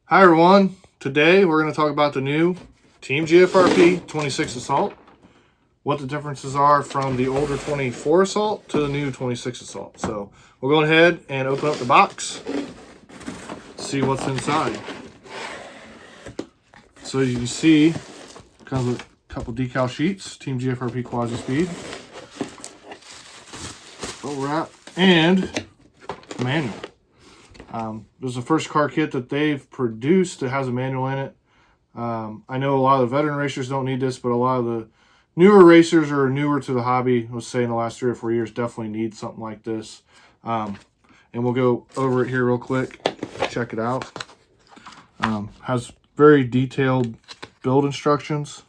Hi everyone, today we're going to talk about the new Team GFRP 26 Assault, what the differences are from the older 24 Assault to the new 26 Assault. So we'll go ahead and open up the box, see what's inside. So as you can see, it comes with a couple decal sheets, Team GFRP Quasi Speed, bubble wrap, and a manual. This is the first car kit that they've produced that has a manual in it. I know a lot of the veteran racers don't need this, but a lot of the newer racers or newer to the hobby, let's say in the last 3 or 4 years, definitely need something like this. And we'll go over it here real quick, check it out. Has very detailed build instructions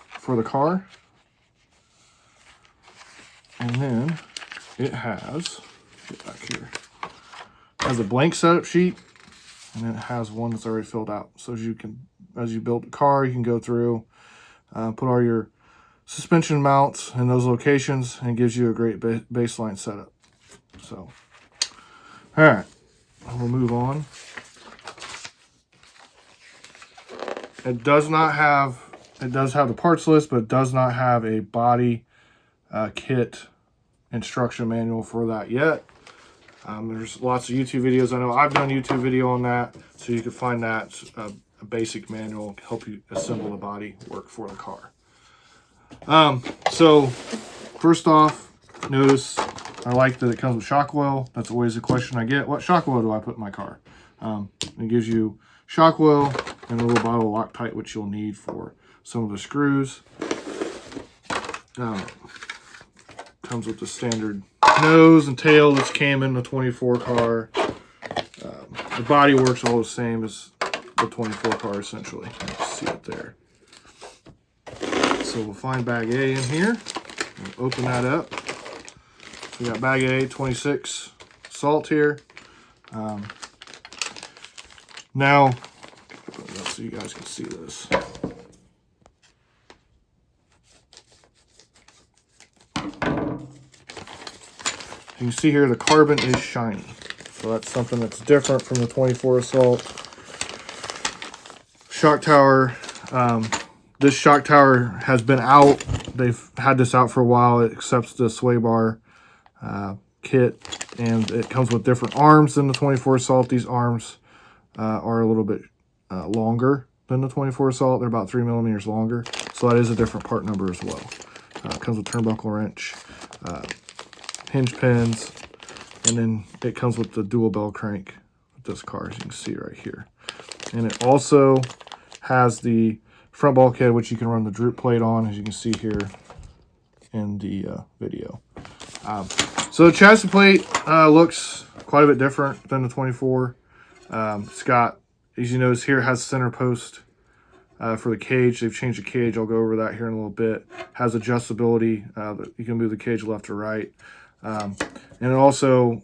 for the car. And then it has, get back here, has a blank setup sheet, and then it has one that's already filled out. So as you build the car, you can go through, put all your suspension mounts in those locations, and it gives you a great baseline setup. So, all right, we'll move on. It does have the parts list, but it does not have a body kit instruction manual for that yet. There's lots of YouTube videos. I know I've done YouTube video on that, so you can find that. A basic manual to help you assemble the body work for the car. So first off, notice I like that it comes with shock oil. That's always a question I get. What shock oil do I put in my car? It gives you shock oil and a little bottle of Loctite, which you'll need for some of the screws. Comes with the standard nose and tail that's came in the 24 car. The body works all the same as the 24 car essentially. You can see it there. So we'll find bag A in here. We'll open that up. So we got bag A, 26 Assault here. Now, so you guys can see this. You can see here the carbon is shiny. So that's something that's different from the 24 Assault. Shock tower. This shock tower has been out. They've had this out for a while. It accepts the sway bar kit, and it comes with different arms than the 24 Assault. These arms are a little bit longer than the 24 Assault. They're about 3 millimeters longer. So that is a different part number as well. It comes with turnbuckle wrench, hinge pins, and then it comes with the dual bell crank with this car, as you can see right here. And it also has the front bulkhead, which you can run the droop plate on, as you can see here in the video. So the chassis plate looks quite a bit different than the 24. It's got, as you notice here, it has center post for the cage. They've changed the cage. I'll go over that here in a little bit. Has adjustability. You can move the cage left or right. And it also,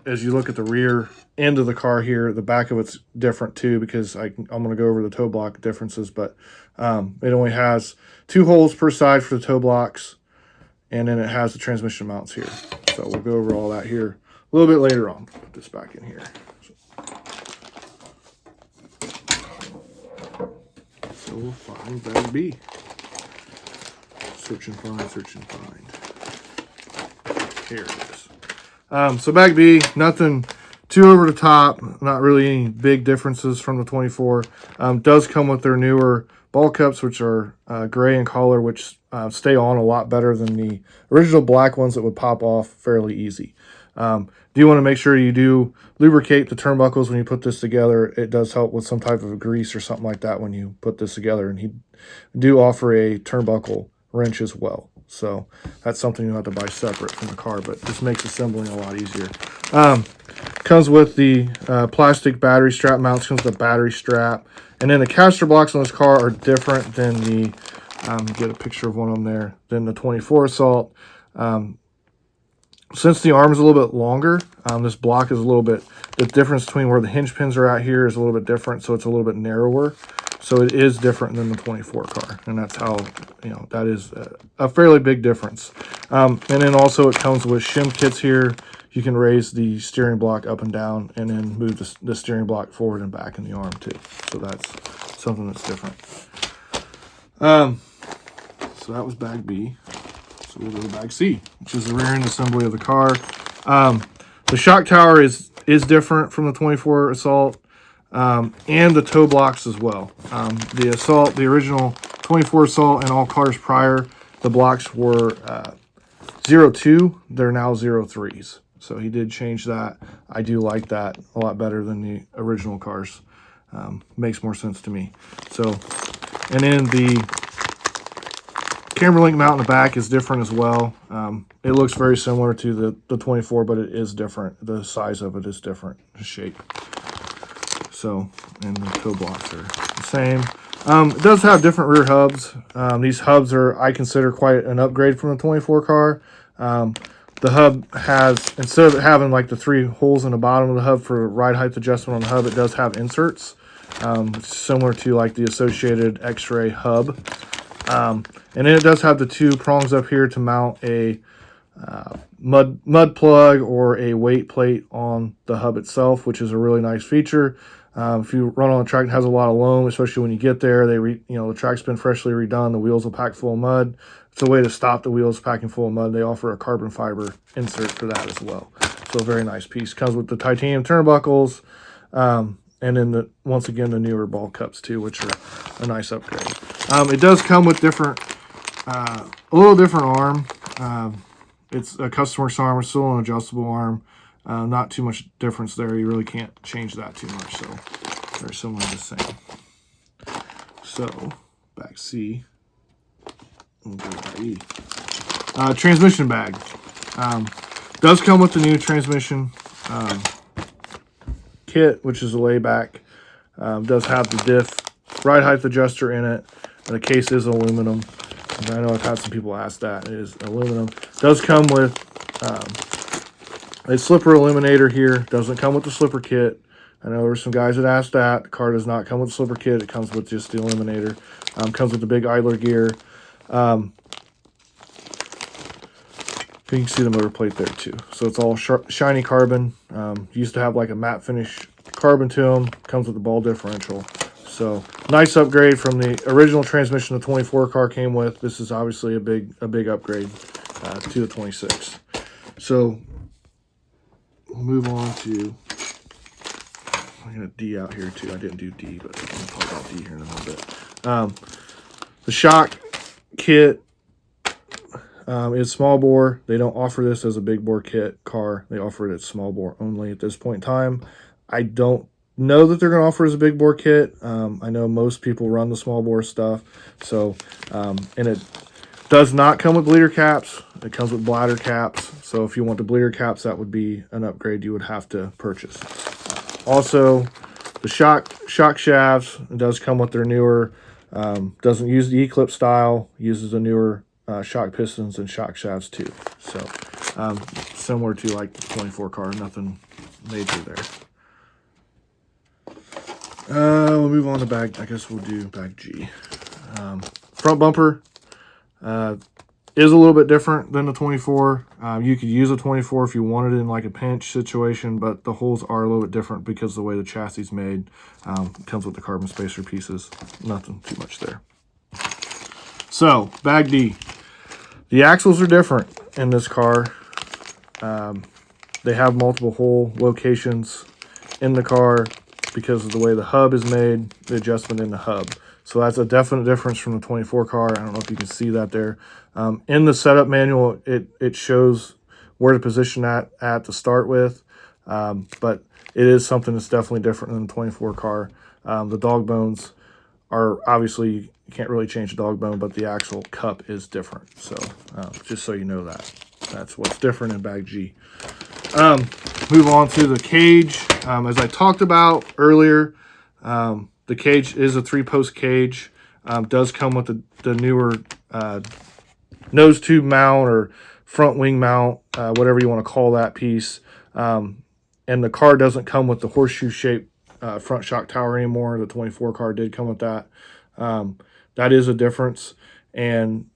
as you look at the rear end of the car here, the back of it's different too, because I'm going to go over the toe block differences, but it only has 2 holes per side for the toe blocks, and then it has the transmission mounts here. So we'll go over all that here a little bit later on. Put this back in here. So we'll find bag B. Search and find, search and find. Here it is. So bag B, nothing too over the top, not really any big differences from the 24. Does come with their newer ball cups, which are gray in color, which stay on a lot better than the original black ones that would pop off fairly easy. Do you want to make sure you do lubricate the turnbuckles when you put this together? It does help with some type of grease or something like that when you put this together, and he do offer a turnbuckle wrench as well. So that's something you'll have to buy separate from the car, but this makes assembling a lot easier. Comes with the plastic battery strap mounts, comes with the battery strap. And then the caster blocks on this car are different than the, get a picture of one of them there, than the 24 Assault. Since the arm is a little bit longer, this block is a little bit, the difference between where the hinge pins are at here is a little bit different, so it's a little bit narrower. So it is different than the 24 car, and that's how, that is a fairly big difference. And then also it comes with shim kits here. You can raise the steering block up and down, and then move the steering block forward and back in the arm too. So that's something that's different. So that was bag B. So we'll go to bag C, which is the rear end assembly of the car. The shock tower is different from the 24 Assault, and the toe blocks as well. The Assault, the original 24 Assault, and all cars prior, the blocks were 02. They're now 03s. So he did change that. I do like that a lot better than the original cars. Makes more sense to me. So, and then the camera link mount in the back is different as well. It looks very similar to the 24, but it is different. The size of it is different, the shape. So, and the toe blocks are the same. It does have different rear hubs. These hubs are, I consider, quite an upgrade from the 24 car. The hub has, instead of having like the 3 holes in the bottom of the hub for ride height adjustment on the hub, it does have inserts, similar to like the Associated X-Ray hub. And then it does have the 2 prongs up here to mount a mud plug or a weight plate on the hub itself, which is a really nice feature. If you run on a track that has a lot of loam, especially when you get there, the track's been freshly redone, the wheels will pack full of mud. It's a way to stop the wheels packing full of mud. They offer a carbon fiber insert for that as well. So a very nice piece. Comes with the titanium turnbuckles, and then once again the newer ball cups too, which are a nice upgrade. It does come with a little different arm. It's a customer's arm, it's still an adjustable arm. Not too much difference there. You really can't change that too much. So very similar to the same. So back C. We'll go to E. Transmission bag. Does come with the new transmission kit, which is a layback. Does have the diff ride height adjuster in it. And the case is aluminum. And I know I've had some people ask that. It is aluminum. Does come with a slipper eliminator here. Doesn't come with the slipper kit. I know there were some guys that asked that. The car does not come with the slipper kit. It comes with just the eliminator. Comes with the big idler gear. You can see the motor plate there too. So it's all shiny carbon. Used to have like a matte finish carbon to them. Comes with the ball differential. So nice upgrade from the original transmission the 24 car came with. This is obviously a big upgrade to the 26. So we'll move on to, I'm going to D out here too. I didn't do D, but I'll talk about D here in a little bit. The shock kit is small bore. They don't offer this as a big bore kit car. They offer it as small bore only at this point in time. I don't know that they're going to offer it as a big bore kit. I know most people run the small bore stuff. So, and it does not come with bleeder caps. It comes with bladder caps. So if you want the bleeder caps, that would be an upgrade you would have to purchase. Also, the shock shafts, it does come with their newer, doesn't use the E-clip style, uses the newer shock pistons and shock shafts too. So similar to like the 24 car, nothing major there. We'll move on to bag, I guess we'll do bag G. Front bumper is a little bit different than the 24. You could use a 24 if you wanted it in like a pinch situation, but the holes are a little bit different because of the way the chassis is made. It comes with the carbon spacer pieces. Nothing too much there. So, bag D. The axles are different in this car. They have multiple hole locations in the car because of the way the hub is made, the adjustment in the hub. So that's a definite difference from the 24 car. I don't know if you can see that there. In the setup manual, it shows where to position that at to start with. But it is something that's definitely different than the 24 car. The dog bones are obviously, you can't really change the dog bone, but the actual cup is different. So just so you know that. That's what's different in bag G. Move on to the cage. As I talked about earlier, the cage is a 3-post cage. Does come with the newer nose tube mount or front wing mount, whatever you want to call that piece. And the car doesn't come with the horseshoe shape front shock tower anymore. The 24 car did come with that. That is a difference. And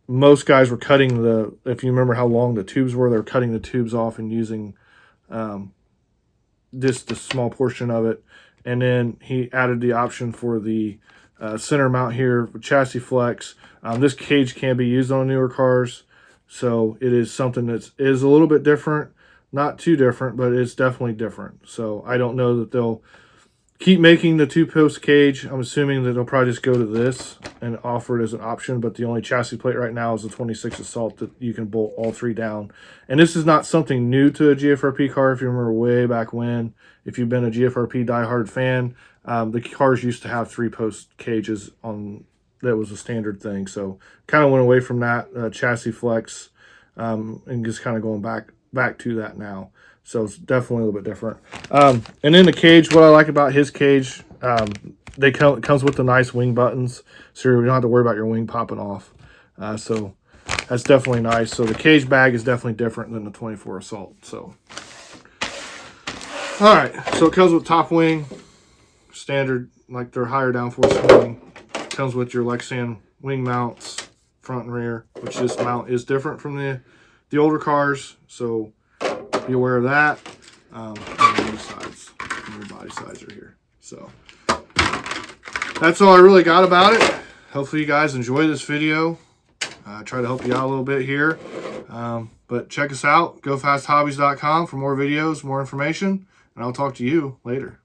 most guys were cutting if you remember how long the tubes were, they were cutting the tubes off and using just a small portion of it. And then he added the option for the center mount here with chassis flex. This cage can be used on newer cars, so it is something that is a little bit different. Not too different, but it's definitely different. So I don't know that they'll keep making the 2-post cage. I'm assuming that they'll probably just go to this and offer it as an option, but the only chassis plate right now is the 26 Assault that you can bolt all 3 down. And this is not something new to a GFRP car. If you remember way back when, if you've been a GFRP diehard fan, the cars used to have 3-post cages on. That was a standard thing. So kind of went away from that chassis flex and just kind of going back to that now. So it's definitely a little bit different. And then the cage, what I like about his cage, it comes with the nice wing buttons, so you don't have to worry about your wing popping off. So that's definitely nice. So the cage bag is definitely different than the 24 Assault. So, all right. So it comes with top wing, standard, like their higher downforce wing. Comes with your Lexan wing mounts, front and rear, which this mount is different from the older cars. So be aware of that. And the sides, and your body sides are here. So that's all I really got about it. Hopefully you guys enjoy this video. Try to help you out a little bit here. But check us out, gofasthobbies.com for more videos, more information, and I'll talk to you later.